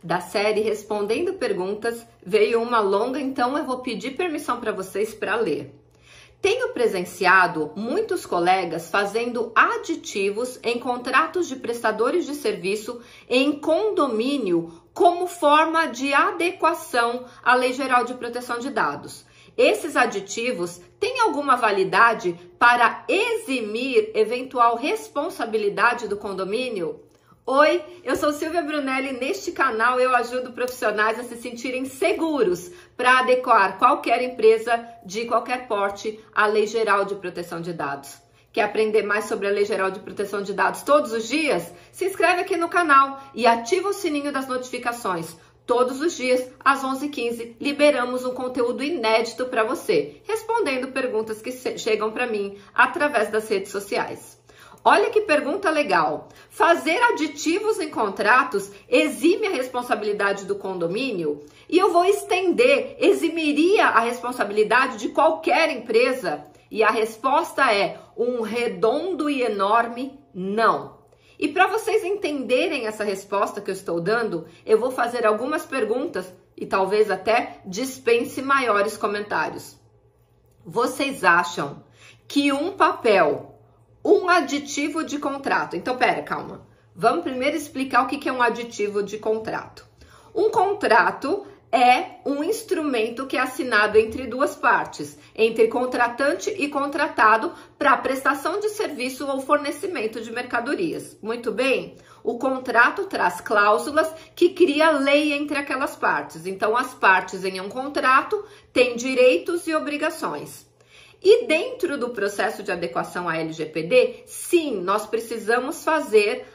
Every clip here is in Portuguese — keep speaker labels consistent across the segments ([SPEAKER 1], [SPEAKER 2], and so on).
[SPEAKER 1] Da série Respondendo Perguntas, veio uma longa, então eu vou pedir permissão para vocês para ler. Tenho presenciado muitos colegas fazendo aditivos em contratos de prestadores de serviço em condomínio como forma de adequação à Lei Geral de Proteção de Dados. Esses aditivos têm alguma validade para eximir eventual responsabilidade do condomínio? Oi, eu sou Silvia Brunelli e neste canal eu ajudo profissionais a se sentirem seguros para adequar qualquer empresa de qualquer porte à Lei Geral de Proteção de Dados. Quer aprender mais sobre a Lei Geral de Proteção de Dados todos os dias? Se inscreve aqui no canal e ativa o sininho das notificações. Todos os dias, às 11h15, liberamos um conteúdo inédito para você, respondendo perguntas que chegam para mim através das redes sociais. Olha que pergunta legal. Fazer aditivos em contratos exime a responsabilidade do condomínio? E eu vou estender, eximiria a responsabilidade de qualquer empresa? E a resposta é um redondo e enorme não. E para vocês entenderem essa resposta que eu estou dando, eu vou fazer algumas perguntas e talvez até dispense maiores comentários. Vocês acham que um papel, um aditivo de contrato... Então, calma. Vamos primeiro explicar o que é um aditivo de contrato. Um contrato é um instrumento que é assinado entre duas partes, entre contratante e contratado, para prestação de serviço ou fornecimento de mercadorias. Muito bem? O contrato traz cláusulas que cria lei entre aquelas partes. Então, as partes em um contrato têm direitos e obrigações. E dentro do processo de adequação à LGPD, sim, nós precisamos fazer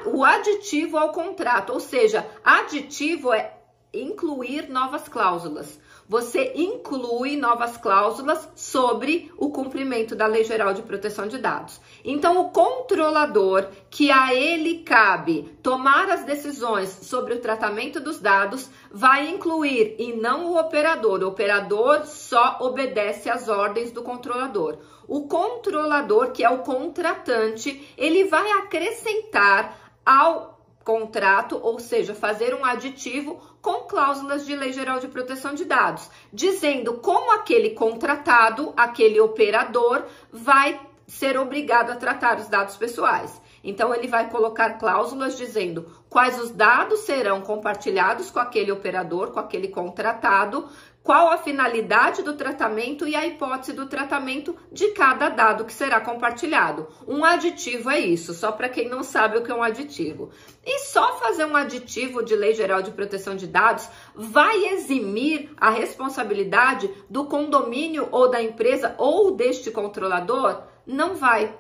[SPEAKER 1] o aditivo ao contrato, ou seja, aditivo é incluir novas cláusulas. Você inclui novas cláusulas sobre o cumprimento da Lei Geral de Proteção de Dados. Então, o controlador, que a ele cabe tomar as decisões sobre o tratamento dos dados, vai incluir e não o operador. O operador só obedece às ordens do controlador. O controlador, que é o contratante, ele vai acrescentar ao contrato, ou seja, fazer um aditivo com cláusulas de Lei Geral de Proteção de Dados, dizendo como aquele contratado, aquele operador, vai ser obrigado a tratar os dados pessoais. Então, ele vai colocar cláusulas dizendo quais os dados serão compartilhados com aquele operador, com aquele contratado, qual a finalidade do tratamento e a hipótese do tratamento de cada dado que será compartilhado. Um aditivo é isso, só para quem não sabe o que é um aditivo. E só fazer um aditivo de Lei Geral de Proteção de Dados vai eximir a responsabilidade do condomínio ou da empresa ou deste controlador? Não vai.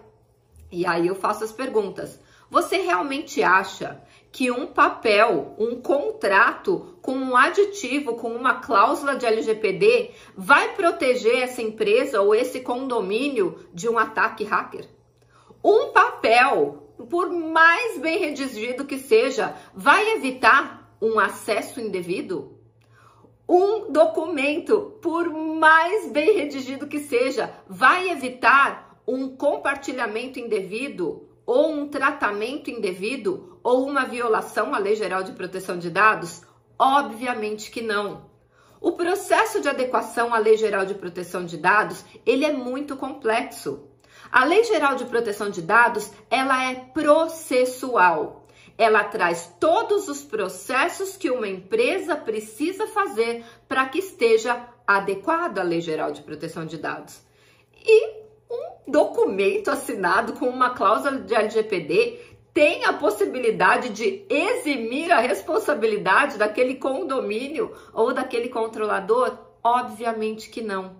[SPEAKER 1] E aí eu faço as perguntas. Você realmente acha que um papel, um contrato com um aditivo, com uma cláusula de LGPD, vai proteger essa empresa ou esse condomínio de um ataque hacker? Um papel, por mais bem redigido que seja, vai evitar um acesso indevido? Um documento, por mais bem redigido que seja, vai evitar um compartilhamento indevido? Ou um tratamento indevido, ou uma violação à Lei Geral de Proteção de Dados? Obviamente que não. O processo de adequação à Lei Geral de Proteção de Dados, ele é muito complexo. A Lei Geral de Proteção de Dados, ela é processual. Ela traz todos os processos que uma empresa precisa fazer para que esteja adequada à Lei Geral de Proteção de Dados. E um documento assinado com uma cláusula de LGPD tem a possibilidade de eximir a responsabilidade daquele condomínio ou daquele controlador? Obviamente que não.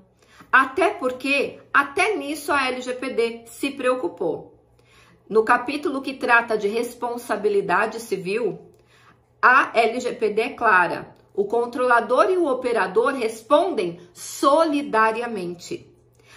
[SPEAKER 1] Até porque, até nisso a LGPD se preocupou. No capítulo que trata de responsabilidade civil, a LGPD é clara. O controlador e o operador respondem solidariamente.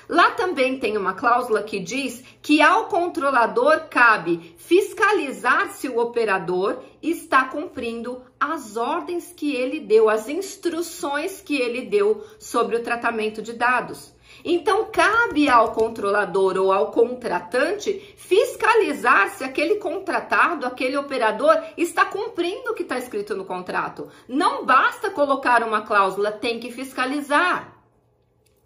[SPEAKER 1] Lá também tem uma cláusula que diz que ao controlador cabe fiscalizar se o operador está cumprindo as ordens que ele deu, as instruções que ele deu sobre o tratamento de dados. Então, cabe ao controlador ou ao contratante fiscalizar se aquele contratado, aquele operador, está cumprindo o que está escrito no contrato. Não basta colocar uma cláusula, tem que fiscalizar.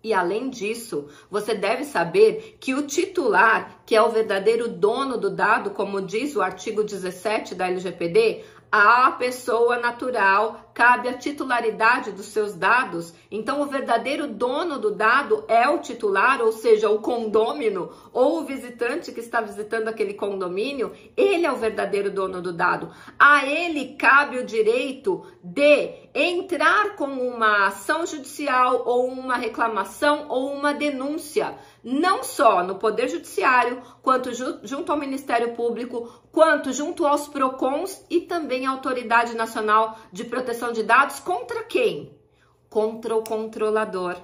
[SPEAKER 1] E além disso, você deve saber que o titular, que é o verdadeiro dono do dado, como diz o artigo 17 da LGPD, à pessoa natural cabe a titularidade dos seus dados. Então, o verdadeiro dono do dado é o titular, ou seja, o condômino ou o visitante que está visitando aquele condomínio. Ele é o verdadeiro dono do dado. A ele cabe o direito de entrar com uma ação judicial ou uma reclamação ou uma denúncia, não só no Poder Judiciário, quanto junto ao Ministério Público, quanto junto aos PROCONs e também à Autoridade Nacional de Proteção de Dados. Contra quem? Contra o controlador.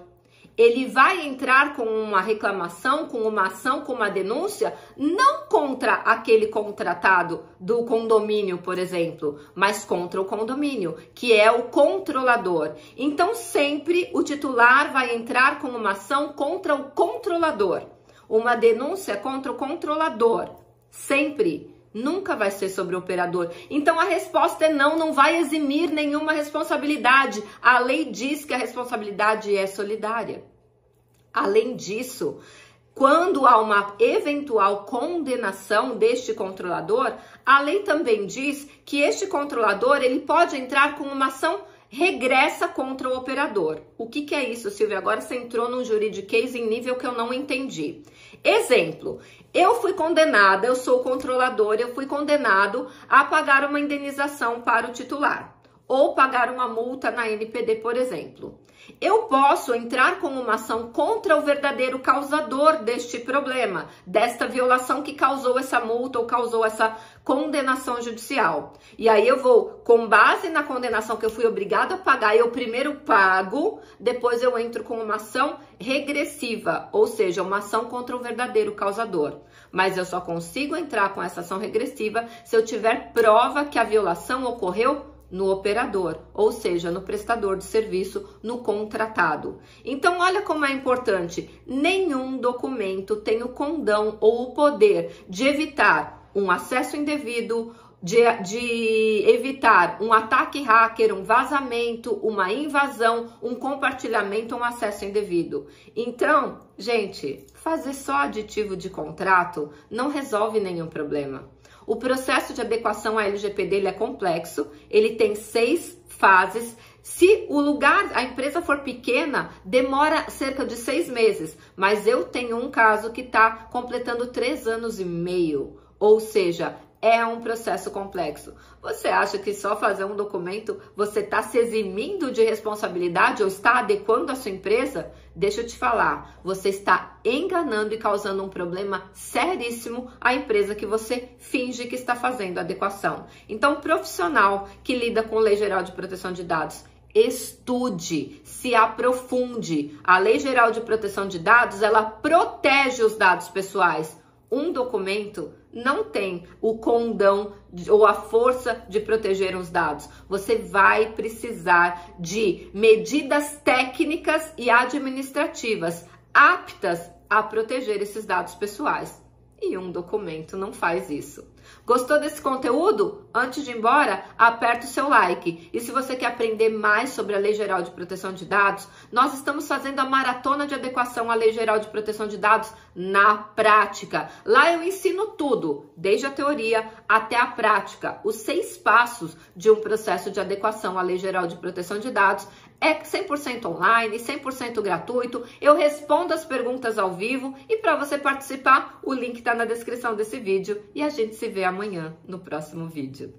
[SPEAKER 1] Ele vai entrar com uma reclamação, com uma ação, com uma denúncia, não contra aquele contratado do condomínio, por exemplo, mas contra o condomínio, que é o controlador. Então, sempre o titular vai entrar com uma ação contra o controlador, uma denúncia contra o controlador, sempre. Nunca vai ser sobre o operador. Então a resposta é não, não vai eximir nenhuma responsabilidade. A lei diz que a responsabilidade é solidária. Além disso, quando há uma eventual condenação deste controlador, a lei também diz que este controlador ele pode entrar com uma ação regressa contra o operador. O que é isso, Silvia? Agora você entrou num juridiquês em nível que eu não entendi. Exemplo, eu fui condenada, eu sou controladora, eu fui condenado a pagar uma indenização para o titular ou pagar uma multa na NPD, por exemplo. Eu posso entrar com uma ação contra o verdadeiro causador deste problema, desta violação que causou essa multa ou causou essa condenação judicial. E aí eu vou, com base na condenação que eu fui obrigada a pagar, eu primeiro pago, depois eu entro com uma ação regressiva, ou seja, uma ação contra o verdadeiro causador. Mas eu só consigo entrar com essa ação regressiva se eu tiver prova que a violação ocorreu no operador, ou seja, no prestador de serviço, no contratado. Então, olha como é importante. Nenhum documento tem o condão ou o poder de evitar um acesso indevido, de evitar um ataque hacker, um vazamento, uma invasão, um compartilhamento, um acesso indevido. Então, gente, fazer só aditivo de contrato não resolve nenhum problema. O processo de adequação à LGPD ele é complexo, ele tem 6 fases. Se o lugar, a empresa for pequena, demora cerca de 6 meses, mas eu tenho um caso que está completando 3 anos e meio, ou seja, é um processo complexo. Você acha que só fazer um documento você está se eximindo de responsabilidade ou está adequando a sua empresa? Deixa eu te falar, você está enganando e causando um problema seríssimo à empresa que você finge que está fazendo adequação. Então, profissional que lida com Lei Geral de Proteção de Dados, estude, se aprofunde. A Lei Geral de Proteção de Dados, ela protege os dados pessoais. Um documento não tem o condão ou a força de proteger os dados. Você vai precisar de medidas técnicas e administrativas aptas a proteger esses dados pessoais. E um documento não faz isso. Gostou desse conteúdo? Antes de ir embora, aperta o seu like. E se você quer aprender mais sobre a Lei Geral de Proteção de Dados, nós estamos fazendo a maratona de adequação à Lei Geral de Proteção de Dados na prática. Lá eu ensino tudo, desde a teoria até a prática. Os 6 passos de um processo de adequação à Lei Geral de Proteção de Dados. É 100% online, 100% gratuito. Eu respondo as perguntas ao vivo e para você participar, o link está na descrição desse vídeo e a gente se vê amanhã no próximo vídeo.